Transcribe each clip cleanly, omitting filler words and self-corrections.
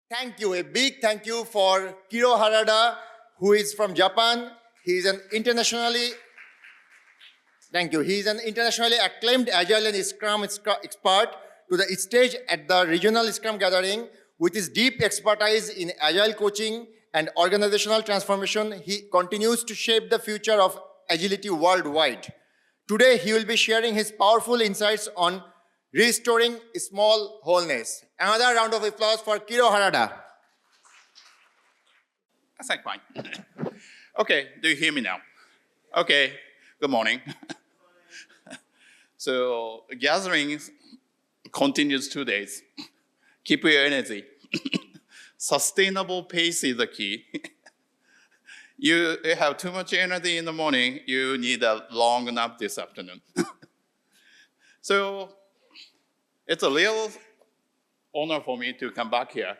Thank you. A big thank you for Kiro Harada, who is from Japan. He is an internationally acclaimed Agile and Scrum expert to the stage at the regional Scrum gathering. With his deep expertise in Agile coaching and organizational transformation, he continues to shape the future of agility worldwide. Today, he will be sharing his powerful insights on restoring small wholeness. Another round of applause for Kiro Harada. That's like fine. Okay, do you hear me now? Okay, good morning. So, gathering continues 2 days. Keep your energy. Sustainable pace is the key. You have too much energy in the morning, you need a long nap this afternoon. So, it's a real honor for me to come back here.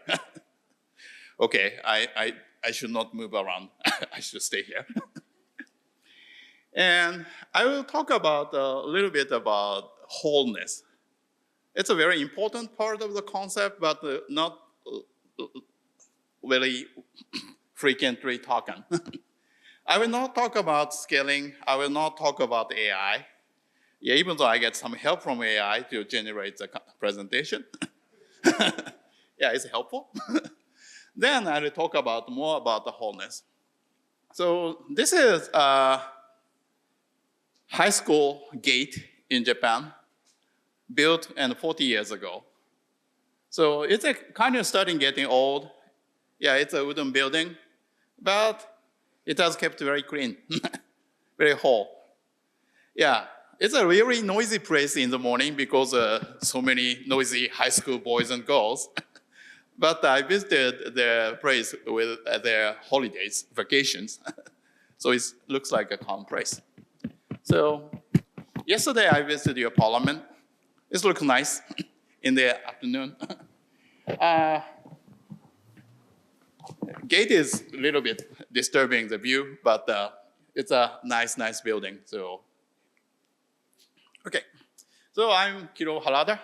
Okay, I should not move around. I should stay here. And I will talk about a little bit about wholeness. It's a very important part of the concept, but not very frequently talking. I will not talk about scaling. I will not talk about AI. Yeah, even though I get some help from AI to generate the presentation. Yeah, it's helpful. Then I will talk about more about the wholeness. So this is a high school gate in Japan, built 40 years ago. So it's kind of starting getting old. Yeah, it's a wooden building, but it has kept very clean, very whole. Yeah, it's a really noisy place in the morning because so many noisy high school boys and girls. But I visited the place with their holidays, vacations. So it looks like a calm place. So yesterday I visited your parliament. It looks nice in the afternoon. Gate is a little bit disturbing the view, but it's a nice building. So, okay. So I'm Kiro Harada.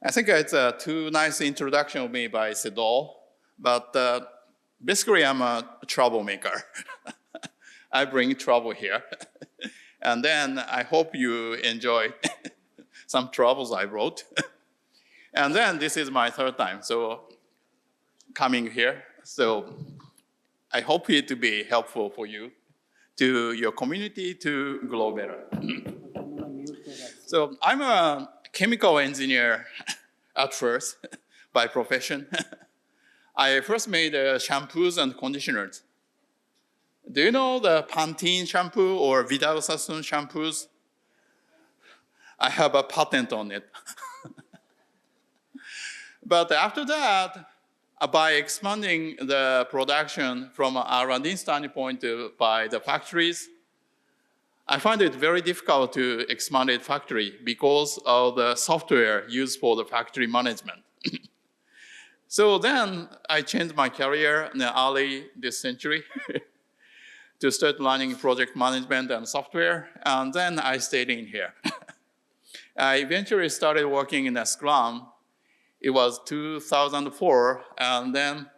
I think it's a too nice introduction of me by Sedol, but basically I'm a troublemaker. I bring trouble here. And then I hope you enjoy some troubles I wrote. And then this is my third time, so coming here. So I hope it to be helpful for you, to your community to grow better. So I'm a chemical engineer at first, by profession. I first made shampoos and conditioners. Do you know the Pantene shampoo or Vidal Sassoon shampoos? I have a patent on it. But after that, by expanding the production from an R&D standpoint by the factories, I find it very difficult to expand a factory because of the software used for the factory management. So then I changed my career in the early this century to start learning project management and software, and then I stayed in here. I eventually started working in a Scrum. It was 2004, and then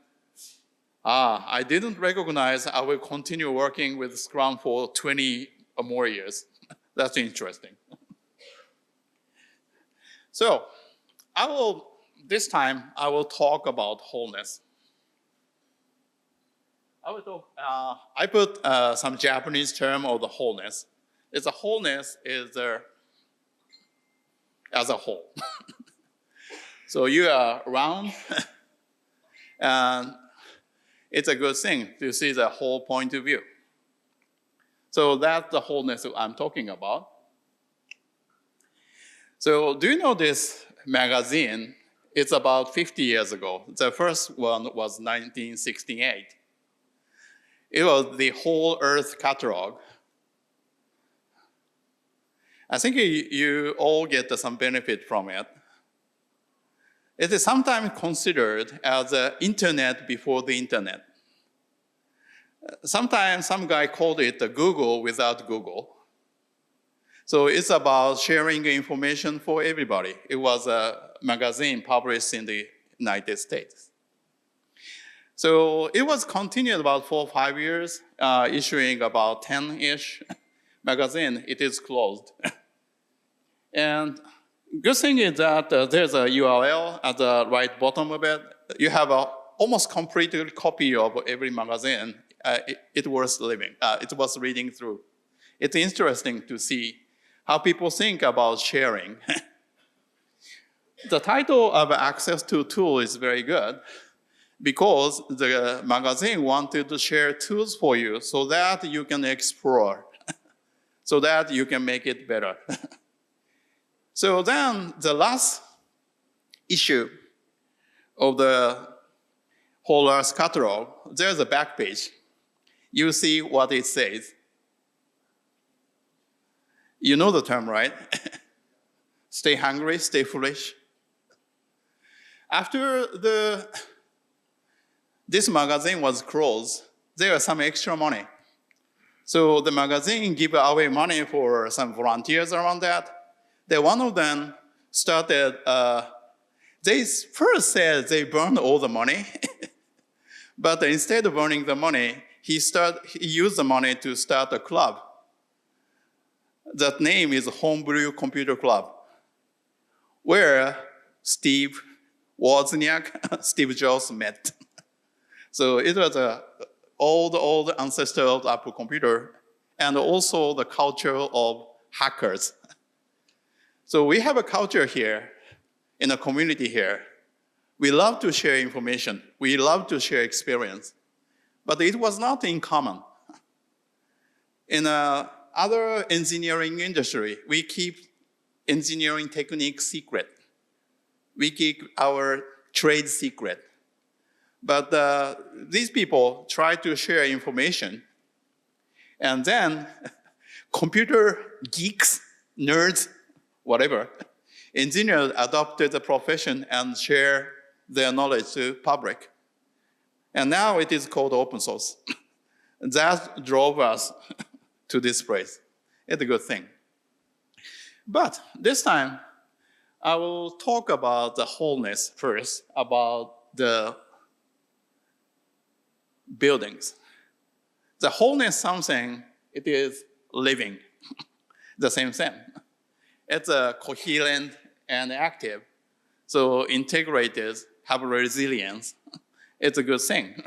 I didn't recognize I will continue working with Scrum for 20 or more years. That's interesting. So this time I will talk about wholeness. I put some Japanese term of the wholeness. It's a wholeness is as a whole. So you are round, and it's a good thing to see the whole point of view. So that's the wholeness I'm talking about. So do you know this magazine? It's about 50 years ago. The first one was 1968. It was the Whole Earth catalog. I think you all get some benefit from it. It is sometimes considered as the internet before the internet. Sometimes some guy called it the Google without Google. So it's about sharing information for everybody. It was a magazine published in the United States. So it was continued about 4 or 5 years, issuing about 10-ish magazine. It is closed. And good thing is that there's a URL at the right bottom of it. You have a almost complete copy of every magazine. It was reading through. It's interesting to see how people think about sharing. The title of Access to Tool is very good because the magazine wanted to share tools for you so that you can explore, so that you can make it better. So then the last issue of the whole Earth catalog, there's a back page. You see what it says. You know the term, right? Stay hungry, stay foolish. After this magazine was closed, there was some extra money. So the magazine gave away money for some volunteers around that. Then one of them started, they first said they burned all the money, but instead of burning the money, he used the money to start a club. That name is Homebrew Computer Club, where Steve Wozniak, Steve Jobs met. So it was old ancestor of Apple computer, and also the culture of hackers. So we have a culture here, in a community here. We love to share information. We love to share experience. But it was not in common. In other engineering industry, we keep engineering techniques secret. We keep our trade secret. But these people try to share information. And then computer geeks, nerds, whatever, engineers adopted the profession and share their knowledge to public. And now it is called open source. That drove us to this place. It's a good thing. But this time, I will talk about the wholeness first, about the buildings. The wholeness something, it is living, the same thing. It's a coherent and active. So integrated, have resilience. It's a good thing.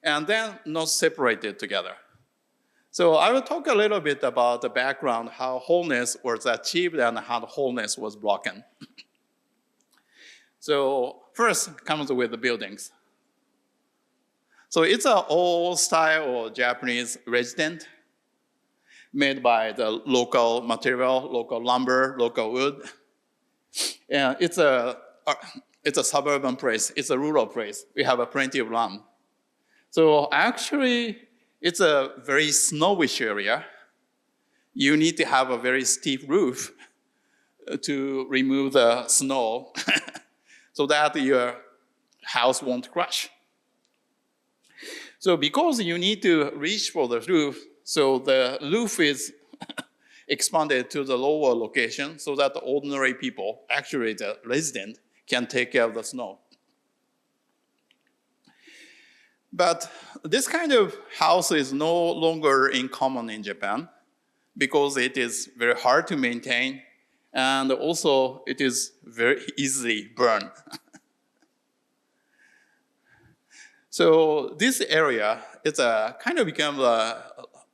And then not separated together. So I will talk a little bit about the background, how wholeness was achieved and how wholeness was broken. So first comes with the buildings. So it's an old style or Japanese residence made by the local material, local lumber, local wood. And it's a suburban place. It's a rural place. We have plenty of land. So actually, it's a very snowish area. You need to have a very steep roof to remove the snow so that your house won't crash. So because you need to reach for the roof, so the roof is expanded to the lower location so that the ordinary people, actually the resident, can take care of the snow. But this kind of house is no longer in common in Japan because it is very hard to maintain and also it is very easily burned. So this area is kind of become a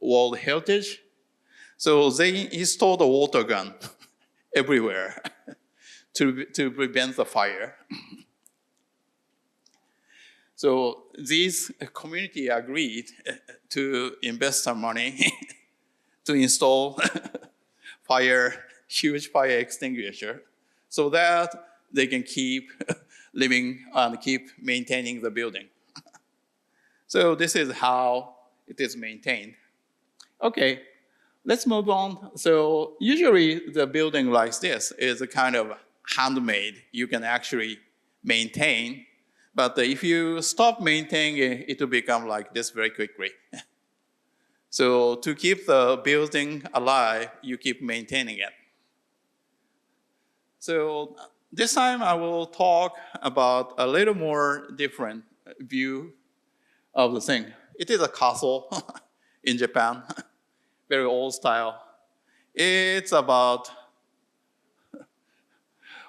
World Heritage. So they installed a water gun everywhere to prevent the fire. So this community agreed to invest some money to install huge fire extinguisher so that they can keep living and keep maintaining the building. So this is how it is maintained. Okay, let's move on. So usually the building like this is a kind of handmade. You can actually maintain. But if you stop maintaining it, it will become like this very quickly. So to keep the building alive, you keep maintaining it. So this time I will talk about a little more different view of the thing. It is a castle in Japan, very old style. It's about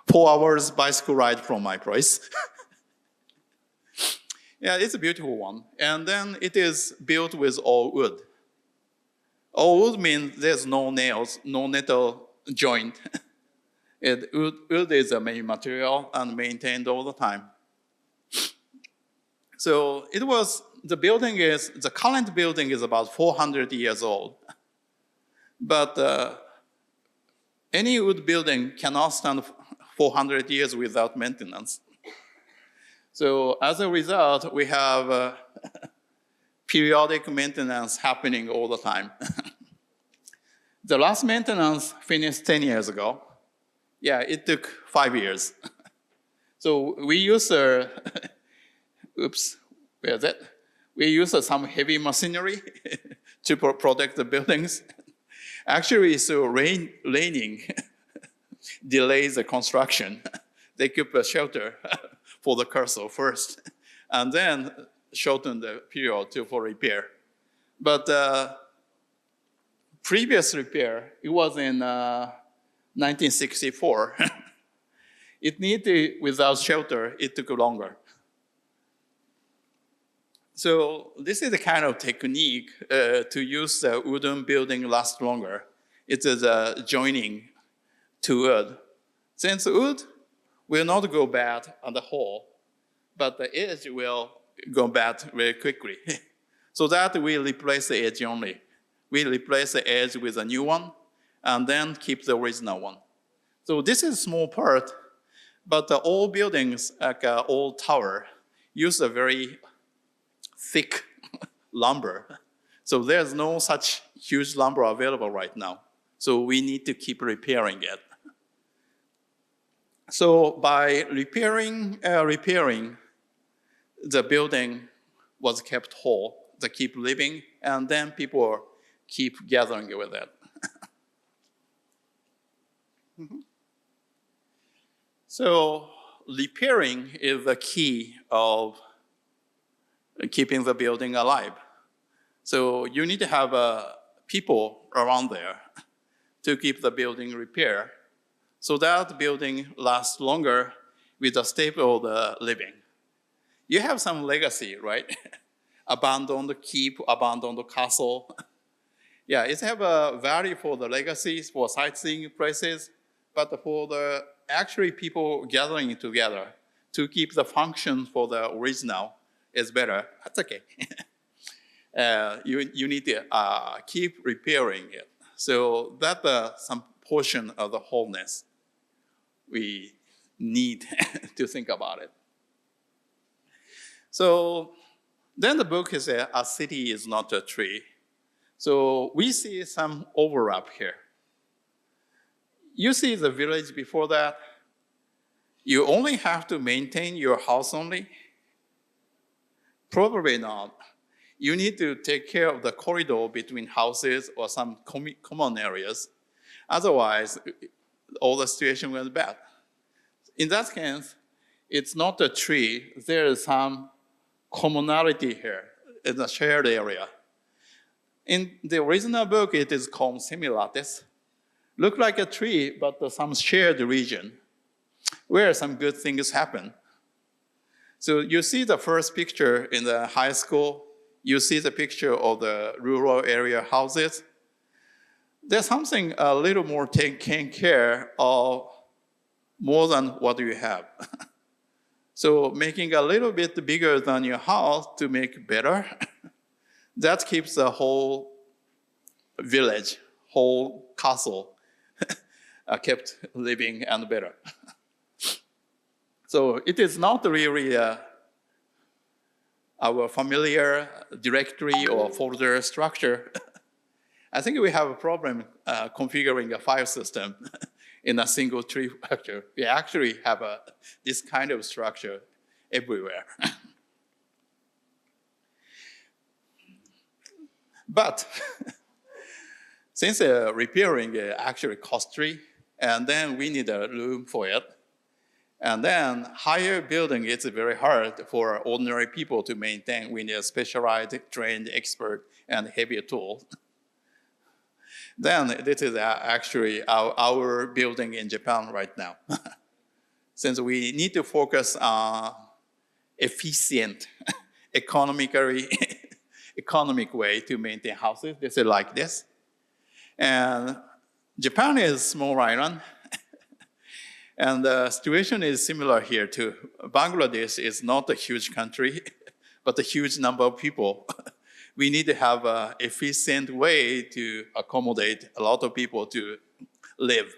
4 hours bicycle ride from my place. Yeah, it's a beautiful one. And then it is built with all wood. All wood means there's no nails, no metal joint. Wood is the main material and maintained all the time. So the current building is about 400 years old. But any wood building cannot stand 400 years without maintenance. So as a result, we have periodic maintenance happening all the time. The last maintenance finished 10 years ago. Yeah, it took 5 years. So we use where is it? We use some heavy machinery to protect the buildings. Actually, so raining delays the construction. They keep a shelter for the cursor first, and then shorten the period for repair. But previous repair, it was in 1964. It needed, without shelter, it took longer. So this is the kind of technique to use the wooden building last longer. It is joining to wood. Since wood will not go bad on the whole, but the edge will go bad very quickly. So that we replace the edge only. We replace the edge with a new one, and then keep the original one. So this is a small part, but the old buildings, like an old tower, use a very thick lumber. So there's no such huge lumber available right now. So we need to keep repairing it. So by repairing, the building was kept whole, they keep living, and then people keep gathering with it. So repairing is the key of keeping the building alive. So you need to have people around there to keep the building repaired, so that the building lasts longer with a stable living. You have some legacy, right? Abandoned keep, abandoned castle. Yeah, it have a value for the legacies, for sightseeing places, but for the actually people gathering together to keep the function for the original is better. That's okay. You need to keep repairing it. So that's some portion of the wholeness we need to think about it. So then the book is a city is not a tree. So we see some overlap here. You see the village before that. You only have to maintain your house only? Probably not. You need to take care of the corridor between houses or some common areas. Otherwise, all the situation went bad. In that sense, it's not a tree. There is some commonality here in the shared area. In the original book, it is called similarities. Look like a tree, but some shared region where some good things happen. So you see the first picture in the high school. You see the picture of the rural area houses. There's something a little more taken care of more than what you have. So making a little bit bigger than your house to make better, that keeps the whole village, whole castle kept living and better. So it is not really our familiar directory or folder structure. I think we have a problem configuring a file system in a single tree structure. We actually have this kind of structure everywhere. But since repairing actually costly, and then we need a room for it, And then higher building, it's very hard for ordinary people to maintain. We need a specialized, trained expert and heavier tool. Then this is actually our building in Japan right now. Since we need to focus on efficient, economic way to maintain houses, this is like this. And Japan is a small island. And the situation is similar here too. Bangladesh is not a huge country, but a huge number of people. We need to have an efficient way to accommodate a lot of people to live.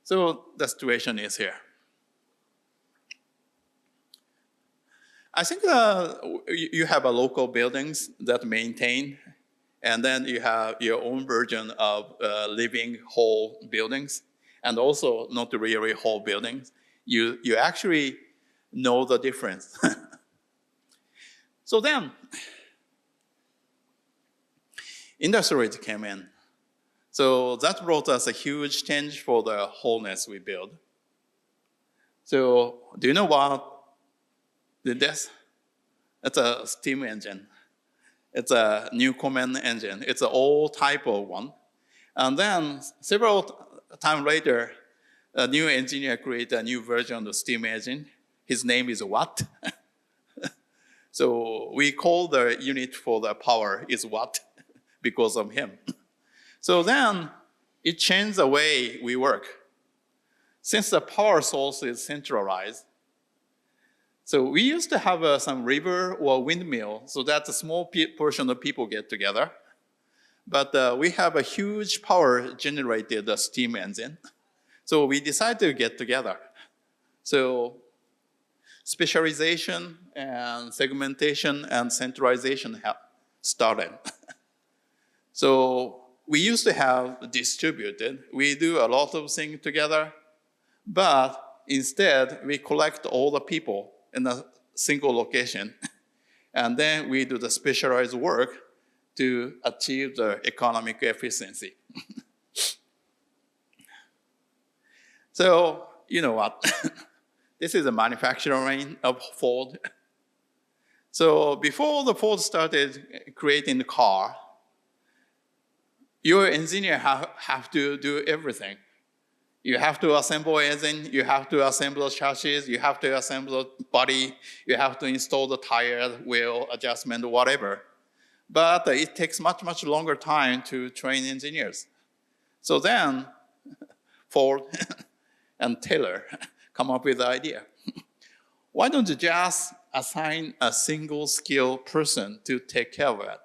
So the situation is here. I think you have a local buildings that maintain, and then you have your own version of living whole buildings, and also not really whole buildings. You actually know the difference. So then, industries came in. So that brought us a huge change for the wholeness we build. So do you know what did this? It's a steam engine. It's a new command engine. It's an old type of one. And then several times later, a new engineer created a new version of the steam engine. His name is Watt. So we call the unit for the power is Watt because of him. So then it changed the way we work. Since the power source is centralized, so we used to have some river or windmill, so that a small portion of people get together. But we have a huge power generated steam engine. So we decided to get together. So specialization and segmentation and centralization have started. So we used to have distributed. We do a lot of things together, but instead we collect all the people in a single location. And then we do the specialized work to achieve the economic efficiency. So, you know what? This is a manufacturing of Ford. So before the Ford started creating the car, your engineer have to do everything. You have to assemble engine, you have to assemble chassis, you have to assemble the body, you have to install the tire, wheel adjustment, whatever. But it takes much, much longer time to train engineers. So then Ford and Taylor come up with the idea. Why don't you just assign a single skilled person to take care of it?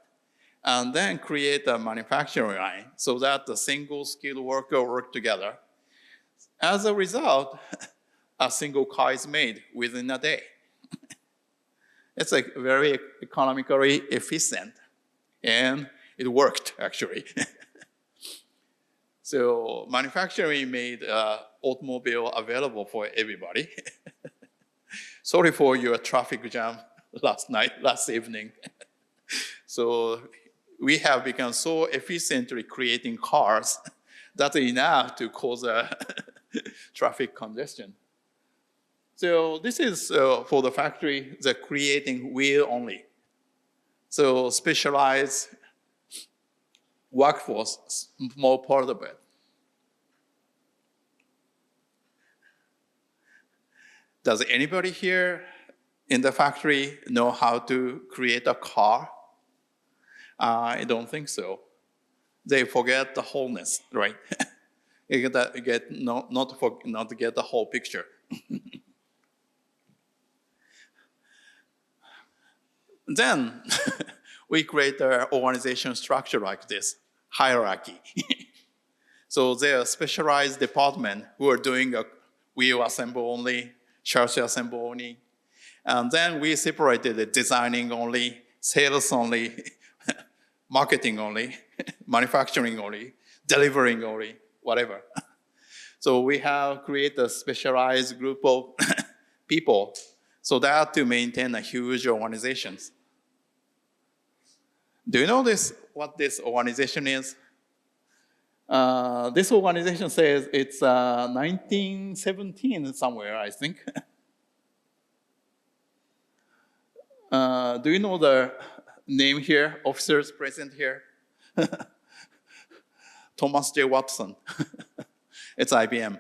And then create a manufacturing line so that the single skilled worker work together. As a result, a single car is made within a day. It's like very economically efficient, and it worked actually. So manufacturing made automobile available for everybody. Sorry for your traffic jam last evening. So we have become so efficiently creating cars that's enough to cause a traffic congestion. So this is for the factory, the creating wheel only. So specialized workforce, small part of it. Does anybody here in the factory know how to create a car? I don't think so. They forget the wholeness, right? Not to get the whole picture. Then we create an organization structure like this, hierarchy. So there are specialized departments who are doing a wheel assembly only, chassis assembly only. And then we separated the designing only, sales only, marketing only, manufacturing only, delivering only, whatever. So we have created a specialized group of people so that to maintain a huge organizations. Do you know what this organization is? This organization says it's 1917 somewhere, I think. Do you know the name here, officers present here? Thomas J. Watson. It's IBM.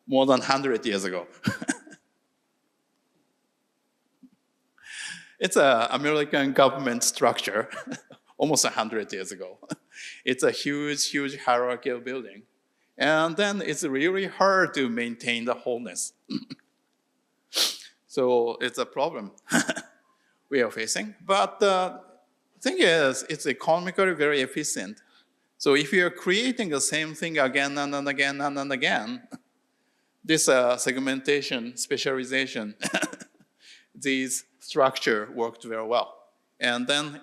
More than 100 years ago. It's an American government structure, almost 100 years ago. It's a huge, huge hierarchical building. And then it's really hard to maintain the wholeness. So it's a problem we are facing. But the thing is, it's economically very efficient. So if you're creating the same thing again and again and again, this segmentation, specialization, this structure worked very well. And then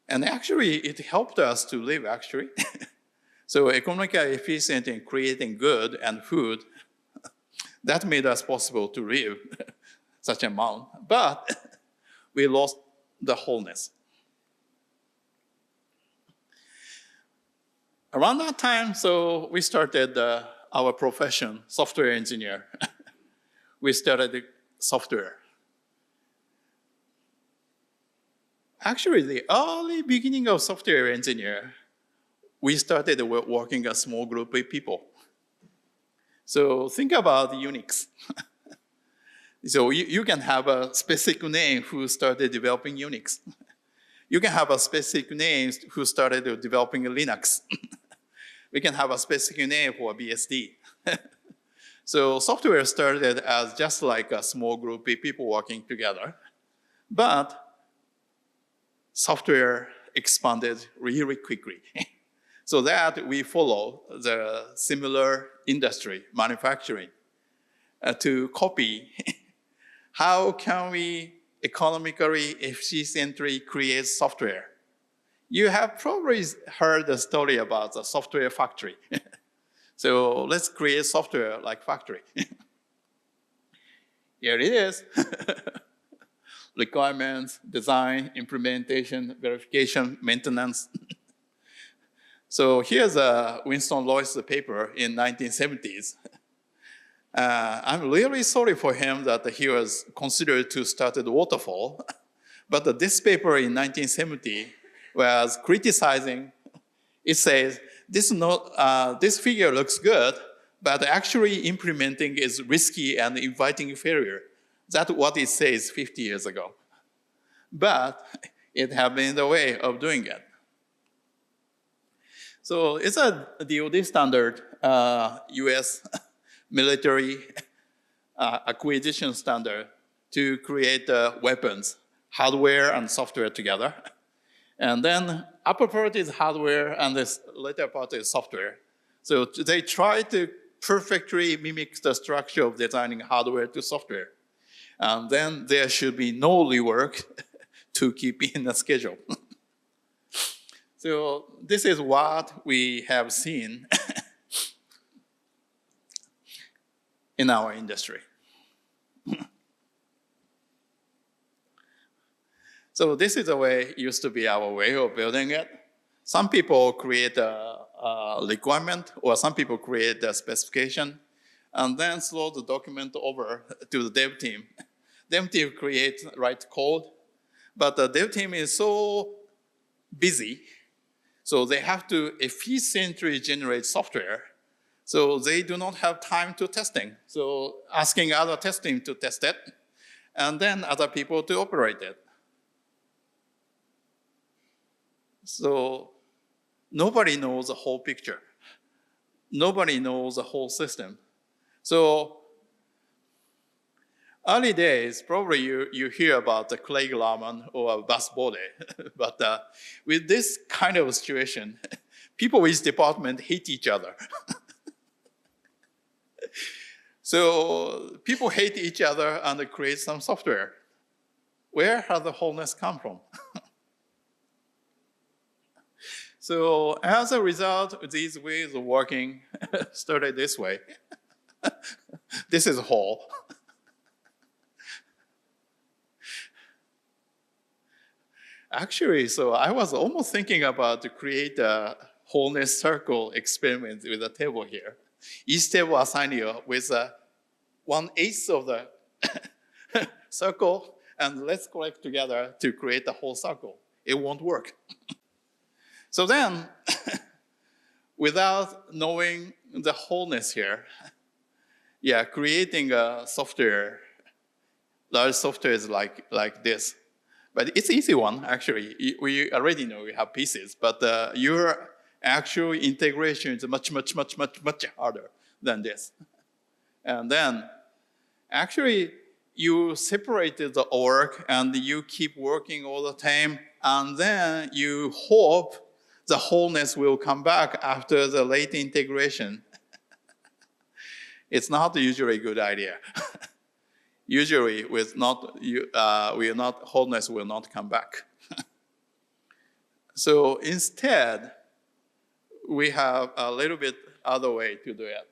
actually it helped us to live, actually. So economically efficient in creating good and food, that made us possible to live such amount. But we lost the wholeness. Around that time, so we started our profession, software engineer. We started software. Actually, the early beginning of software engineer, we started working a small group of people. So think about Unix. So you can have a specific name who started developing Unix. You can have a specific name who started developing Linux. We can have a specific name for BSD. So software started as just like a small group of people working together. But software expanded really quickly. So that we follow the similar industry, manufacturing, to copy how can we economically, efficiently create software. You have probably heard the story about the software factory. So let's create software like factory. Here it is. Requirements, design, implementation, verification, maintenance. So here's a Winston Loyce paper in 1970s. I'm really sorry for him that he was considered to start the waterfall. But this paper in 1970 was criticizing. It says, this figure looks good, but actually implementing is risky and inviting failure. That's what it says 50 years ago. But it has been the way of doing it. So it's a DoD standard, US military acquisition standard to create weapons, hardware and software together. And then upper part is hardware and this later part is software. So they try to perfectly mimic the structure of designing hardware to software. And then there should be no rework to keep in the schedule. So this is what we have seen in our industry. So this is the way it used to be our way of building it. Some people create a requirement, or some people create a specification, and then throw the document over to the dev team. Dev team write code, but the dev team is so busy, so they have to efficiently generate software. So they do not have time to testing. So asking other testing to test it, and then other people to operate it. So nobody knows the whole picture. Nobody knows the whole system. So early days, probably you hear about the Craig Raman or Bas Bode. But with this kind of situation, people with department hate each other. So people hate each other and create some software. Where has the wholeness come from? So as a result, these ways of working started this way. This is whole. Actually, so I was almost thinking about to create a wholeness circle experiment with a table here. Each table assign you with 1/8 of the circle, and let's collect together to create the whole circle. It won't work. So then, without knowing the wholeness here, yeah, creating a software, large software is like this. But it's easy one, actually. We already know we have pieces, but your actual integration is much harder than this. And then, actually, you separated the org and you keep working all the time, and then you hope the wholeness will come back after the late integration. It's not usually a good idea. Usually, wholeness will not come back. So instead, we have a little bit other way to do it.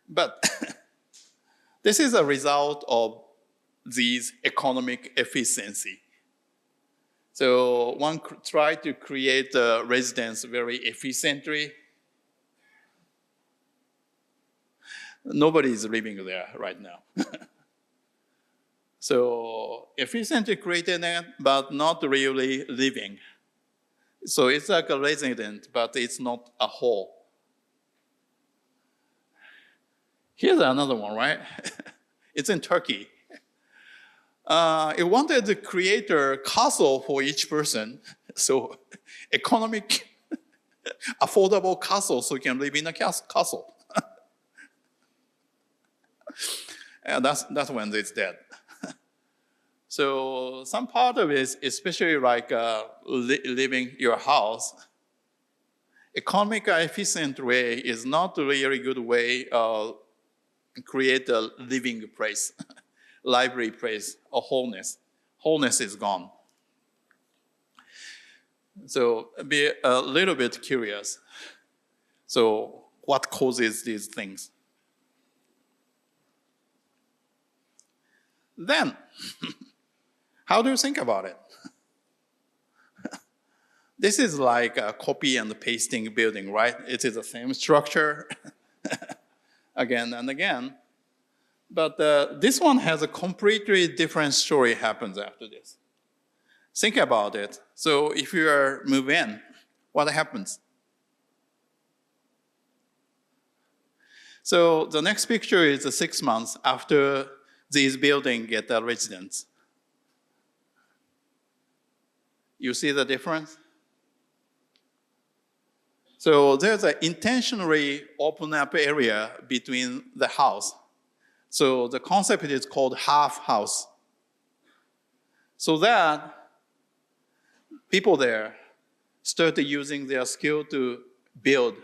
But this is a result of these economic efficiency. So one tried to create a residence very efficiently. Nobody is living there right now. So efficiently created it, but not really living. So it's like a resident, but it's not a whole. Here's another one, right? It's in Turkey. It wanted to create a castle for each person. So economic, affordable castle so you can live in a castle. And that's when it's dead. So some part of it, especially like living your house, economic efficient way is not a really good way of create a living place, library place, or wholeness. Wholeness is gone. So be a little bit curious. So what causes these things? Then, how do you think about it? This is like a copy and pasting building, right? It is the same structure again and again. But this one has a completely different story happens after this. Think about it. So if you are move in, what happens? So the next picture is 6 months after these buildings get a residence. You see the difference? So there's an intentionally open up area between the house. So the concept is called half house. So that people there started using their skill to build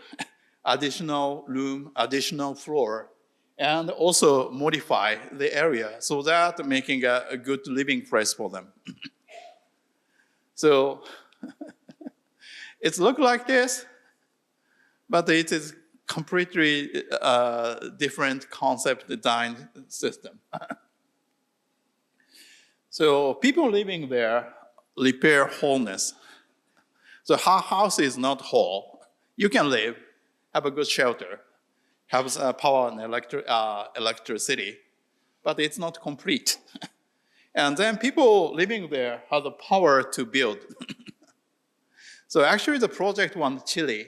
additional room, additional floor, and also modify the area so that making a good living place for them. So it looks like this, but it is completely different concept design system. So people living there repair wholeness. So house is not whole. You can live, have a good shelter, have power and electricity, but it's not complete. And then people living there have the power to build. So actually the project won Chile,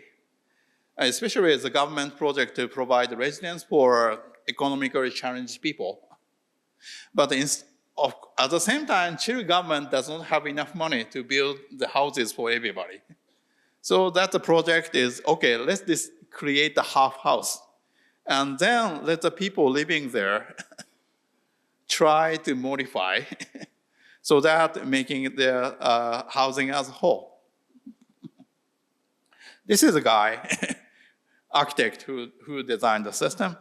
especially as a government project to provide residence for economically challenged people. But at the same time, Chile government does not have enough money to build the houses for everybody. So that the project is, okay, let's just create a half house. And then let the people living there try to modify so that making their housing as a whole. This is a guy, architect who designed the system.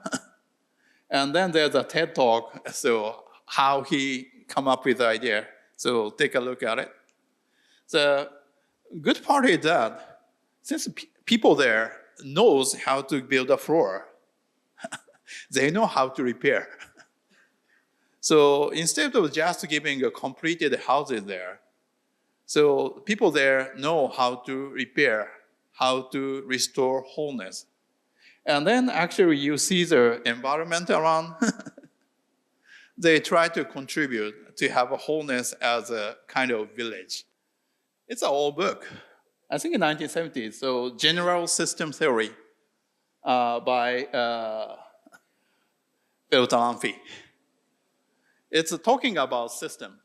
And then there's a TED talk, so how he come up with the idea. So take a look at it. The good part is that since people there knows how to build a floor, they know how to repair. So instead of just giving a completed houses there, so people there know how to repair, how to restore wholeness. And then actually you see the environment around. They try to contribute to have a wholeness as a kind of village. It's an old book. I think in 1970s, so General System Theory by Beltalanfi. It's talking about system.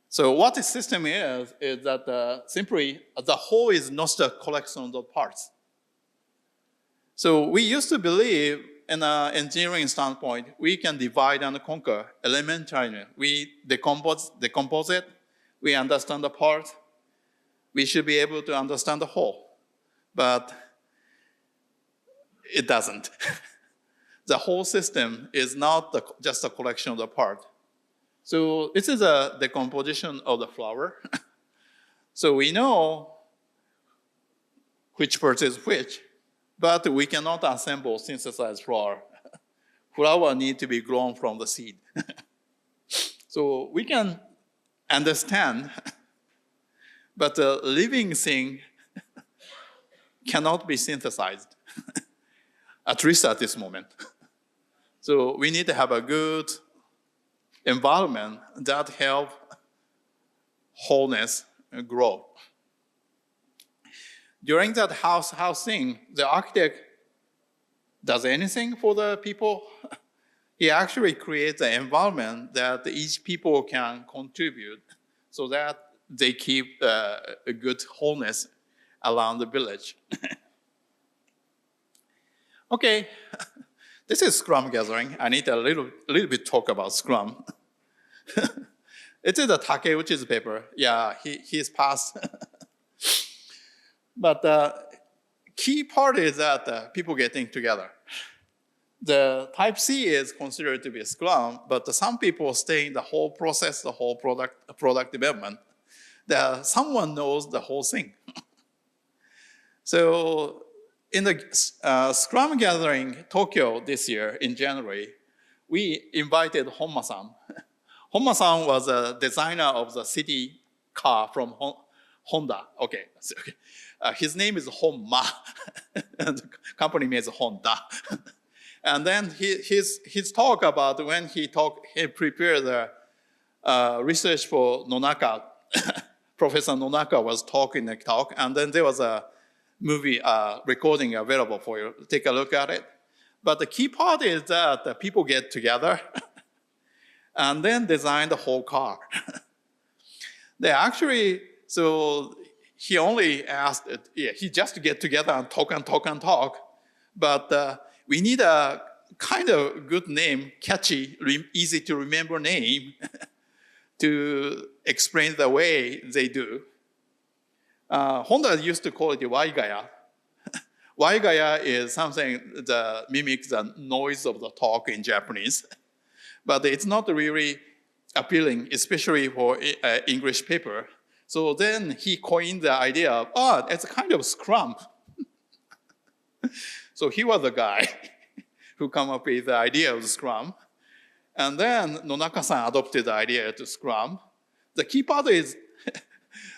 So what a system is that simply the whole is not a collection of parts. So we used to believe in an engineering standpoint, we can divide and conquer elementarily. We decompose it, we understand the part, we should be able to understand the whole. But it doesn't. The whole system is not just a collection of the parts. So this is a decomposition of the flower. So we know which part is which, but we cannot assemble synthesized flower. Flower need to be grown from the seed. So we can understand, but a living thing cannot be synthesized, at least at this moment. So we need to have a good environment that help wholeness grow. During that housing, the architect does anything for the people. He actually creates an environment that each people can contribute so that they keep a good wholeness around the village. Okay, this is Scrum gathering. I need a little bit talk about Scrum. It is a Take, which is a paper. Yeah, he's passed. But the key part is that people getting together. The type C is considered to be a Scrum, but some people stay in the whole process, the whole product development. Someone knows the whole thing. So in the Scrum gathering Tokyo this year in January, we invited Honma-san. Honma-san was a designer of the city car from Honda. Okay. His name is Honma, and the company name is Honda. And then his talk about when he prepared the research for Nonaka. Professor Nonaka was talking the talk, and then there was a movie recording available for you. Take a look at it. But the key part is that people get together and then design the whole car. They actually, so he only asked, he just get together and talk. But we need a kind of good name, catchy, easy to remember name to explain the way they do. Honda used to call it Waigaya. Waigaya is something that mimics the noise of the talk in Japanese. But it's not really appealing, especially for English paper. So then he coined the idea of, it's a kind of Scrum. So he was the guy who came up with the idea of the Scrum. And then Nonaka-san adopted the idea to Scrum. The key part is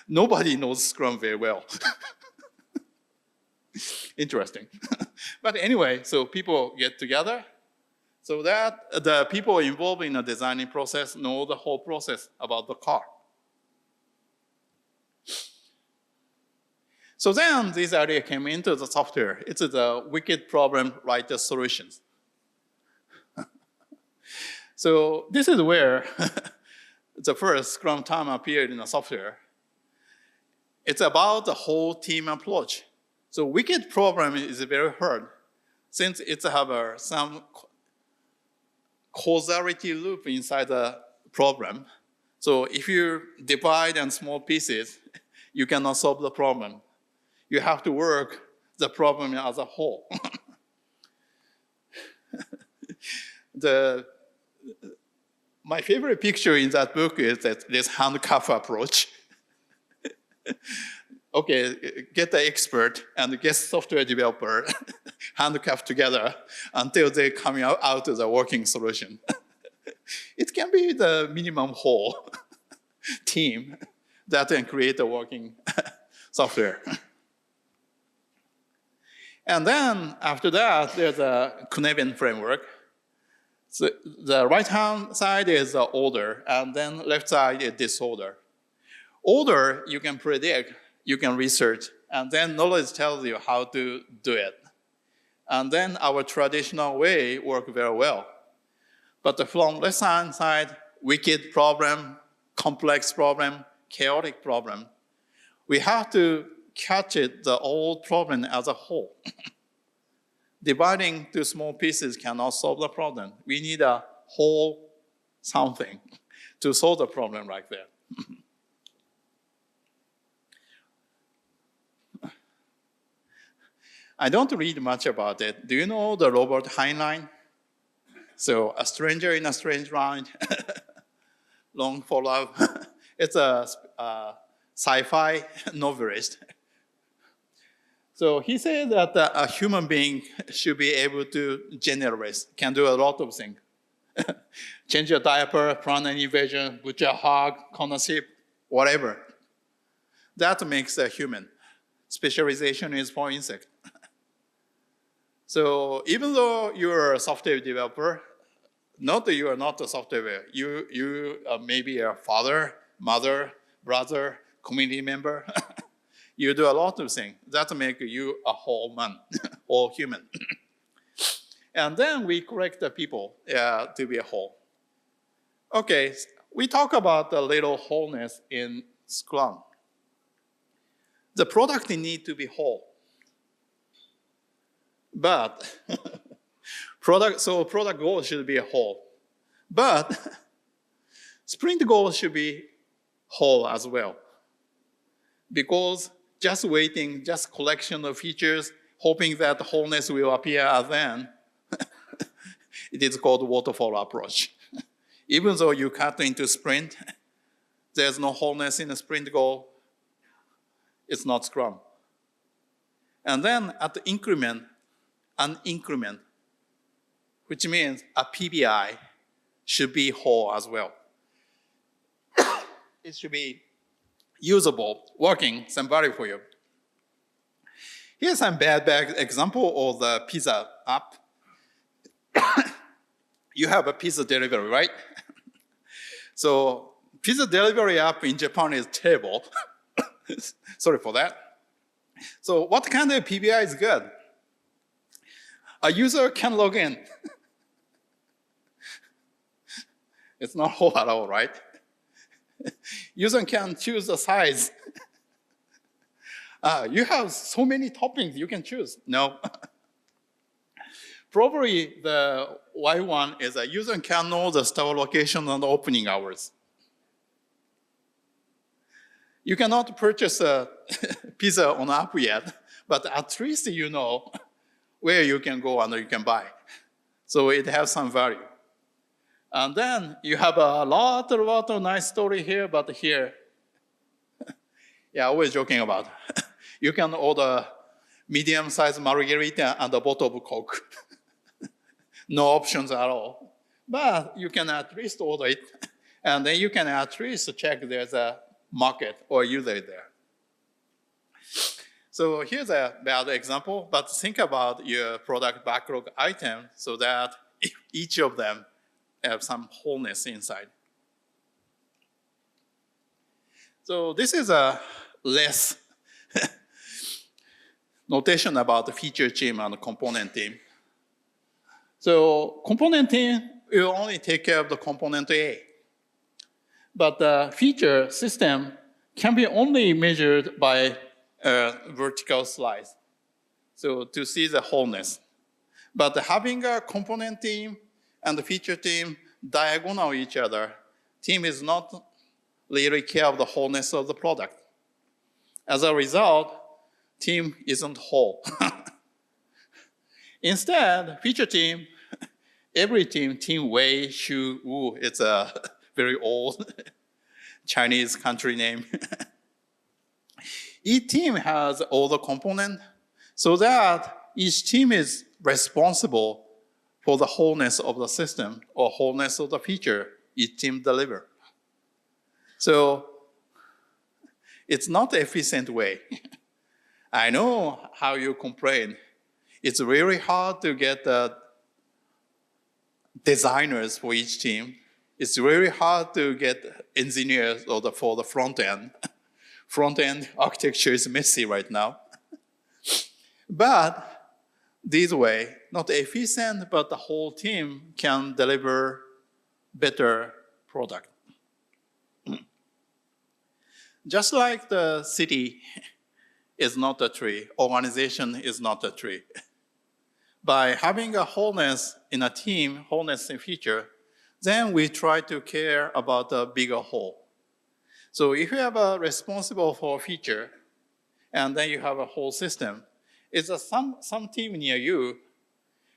nobody knows Scrum very well. Interesting. But anyway, so people get together so that the people involved in the designing process know the whole process about the car. So then this idea came into the software. It's the wicked problem writer solutions. So this is where the first Scrum term appeared in the software. It's about the whole team approach. So wicked problem is very hard since it has some causality loop inside the problem. So if you divide in small pieces, you cannot solve the problem. You have to work the problem as a whole. My favorite picture in that book is that this handcuff approach. Okay, get the expert and get software developer handcuffed together until they come out as a working solution. be the minimum whole team that can create a working software. And then after that, there's a Cynefin framework. So the right-hand side is order, and then left side is disorder. Order, you can predict, you can research, and then knowledge tells you how to do it. And then our traditional way works very well. But from left-hand side, wicked problem, complex problem, chaotic problem, we have to catch it, the old problem as a whole. Dividing to small pieces cannot solve the problem. We need a whole something to solve the problem like that. I don't read much about it. Do you know the Robert Heinlein? So, A Stranger in a Strange Land, Long for Love. It's a sci-fi novelist. So he said that a human being should be able to generate, can do a lot of things. Change your diaper, plan an invasion, put your hug, corner ship, whatever. That makes a human. Specialization is for insect. So even though you're a software developer, not that you are not a software developer, you may be a father, mother, brother, community member. You do a lot of things that make you a whole man or human. And then we correct the people to be a whole. Okay, we talk about a little wholeness in Scrum. The product need to be whole. But product goal should be a whole. But sprint goal should be whole as well. Because just waiting, just collection of features, hoping that wholeness will appear at then, it is called waterfall approach. Even though you cut into sprint, there's no wholeness in the sprint goal, it's not Scrum. And then at the increment, an increment, which means a PBI should be whole as well. It should be usable, working, some value for you. Here's some bad example of the pizza app. You have a pizza delivery, right? So pizza delivery app in Japan is terrible. Sorry for that. So what kind of PBI is good? A user can log in. It's not whole at all, right? User can choose the size. You have so many toppings you can choose. No. Probably the Y one is a user can know the store location and opening hours. You cannot purchase a pizza on app yet, but at least you know where you can go and you can buy. So it has some value. And then you have a lot of nice story here, but here, yeah, always joking about. You can order medium-sized margarita and a bottle of Coke. No options at all. But you can at least order it, and then you can at least check there's a market or user there. So here's a bad example, but think about your product backlog item so that each of them have some wholeness inside. So this is a less notation about the feature team and the component team. So component team will only take care of the component A. But the feature system can be only measured by a vertical slice. So to see the wholeness. But having a component team and the feature team diagonal each other, team is not really care of the wholeness of the product. As a result, team isn't whole. Instead, feature team, every team Wei, Shu, Wu, it's a very old Chinese country name. Each team has all the components so that each team is responsible for the wholeness of the system or wholeness of the feature each team deliver. So it's not an efficient way. I know how you complain. It's really hard to get designers for each team. It's really hard to get engineers for the front end. Front end architecture is messy right now. But this way, not efficient, but the whole team can deliver better product. Just like the city is not a tree, organization is not a tree. By having a wholeness in a team, wholeness in feature, then we try to care about the bigger whole. So if you have a responsible for a feature, and then you have a whole system, it's some team near you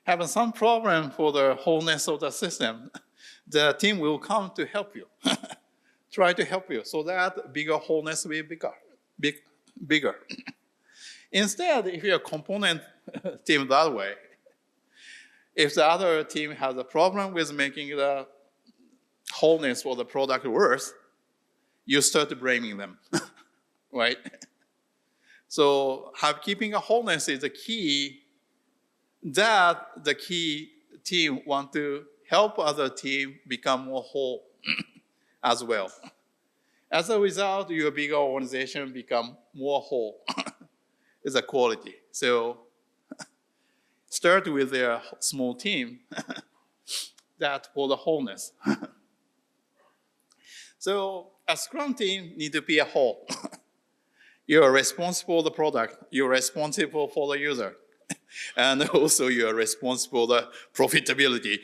having some problem for the wholeness of the system, the team will come to help you, try to help you, so that bigger wholeness will be bigger. Instead, if you're a component team that way, if the other team has a problem with making the wholeness for the product worse, you start blaming them, right? So keeping a wholeness is the key that the key team want to help other team become more whole as well. As a result, your bigger organization become more whole. It's a quality. So start with a small team that for the wholeness. So a Scrum team need to be a whole. You're responsible for the product. You're responsible for the user. And also you're responsible for the profitability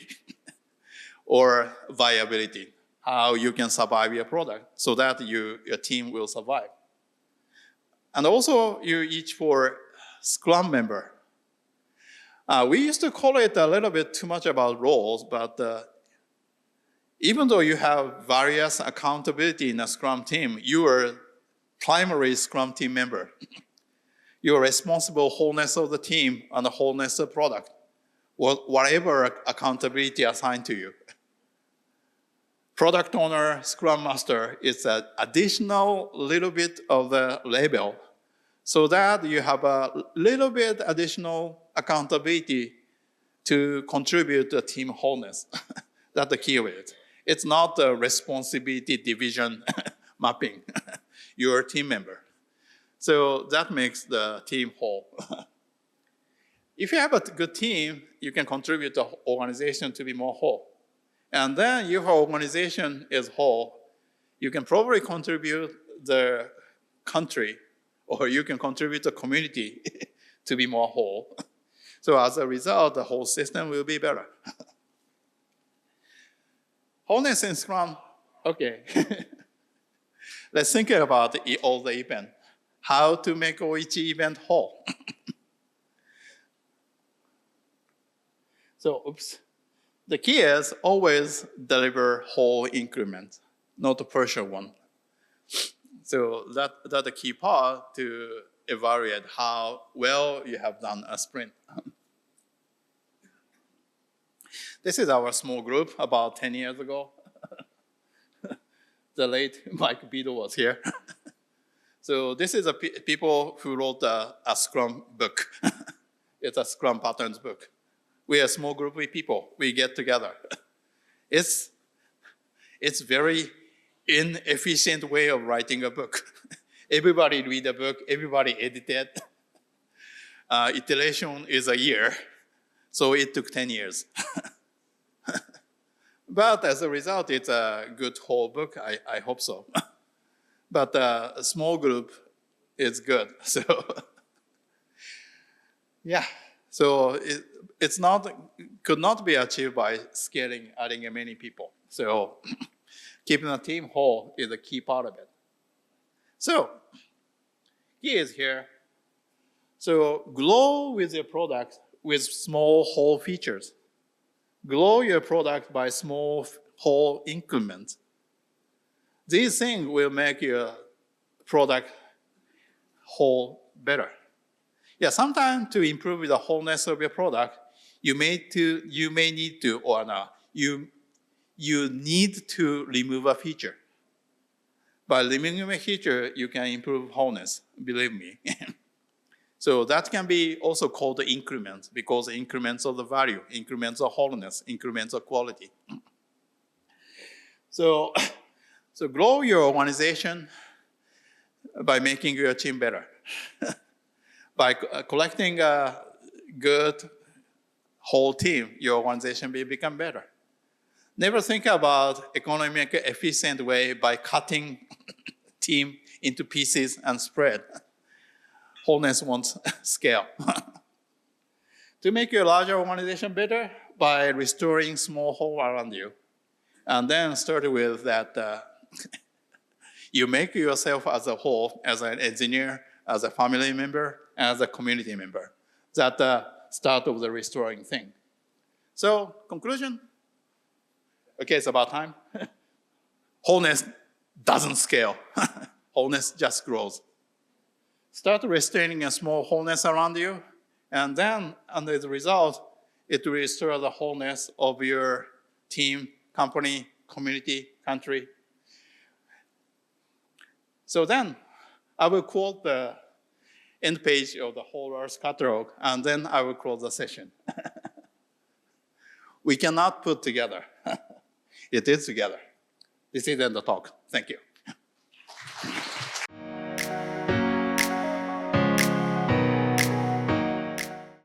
or viability, how you can survive your product so that your team will survive. And also you each for Scrum member. We used to call it a little bit too much about roles, but even though you have various accountability in a Scrum team, you are primary Scrum team member. You're responsible wholeness of the team and the wholeness of the product, whatever accountability assigned to you. Product owner, Scrum master is an additional little bit of the label so that you have a little bit additional accountability to contribute to team wholeness. That's the key of it. It's not a responsibility division mapping. You're a team member. So that makes the team whole. If you have a good team, you can contribute the organization to be more whole. And then if your organization is whole, you can probably contribute the country, or you can contribute the community to be more whole. So as a result, the whole system will be better. Wholeness in Scrum, okay. Let's think about all the events. How to make each event whole. So, oops. The key is always deliver whole increment, not a partial one. So that's the key part to evaluate how well you have done a sprint. This is our small group about 10 years ago. The late Mike Beadle was here. So this is people who wrote a Scrum book. It's a Scrum patterns book. We are a small group of people. We get together. It's very inefficient way of writing a book. Everybody read a book. Everybody edit it. Iteration is a year. So it took 10 years. But as a result, it's a good whole book. I hope so. But a small group is good. So yeah. So could not be achieved by scaling, adding many people. So keeping a team whole is a key part of it. So key is here. So grow with your product with small whole features. Grow your product by small whole increments. These things will make your product whole better. Yeah, sometimes to improve the wholeness of your product, you may need to, or no, you you need to remove a feature. By removing a feature, you can improve wholeness, believe me. So that can be also called the increments, because increments of the value, increments of wholeness, increments of quality. So grow your organization by making your team better. By collecting a good whole team, your organization will become better. Never think about economic efficient way by cutting team into pieces and spread. Wholeness won't scale. To make your larger organization better, by restoring small whole around you. And then start with that, you make yourself as a whole, as an engineer, as a family member, as a community member. That's the start of the restoring thing. So, conclusion? Okay, it's about time. Wholeness doesn't scale. Wholeness just grows. Start restraining a small wholeness around you, and then, as a result, it will restore the wholeness of your team, company, community, country. So then, I will quote the end page of the Whole Earth catalog, and then I will close the session. We cannot put together. It is together. This is the end of the talk. Thank you.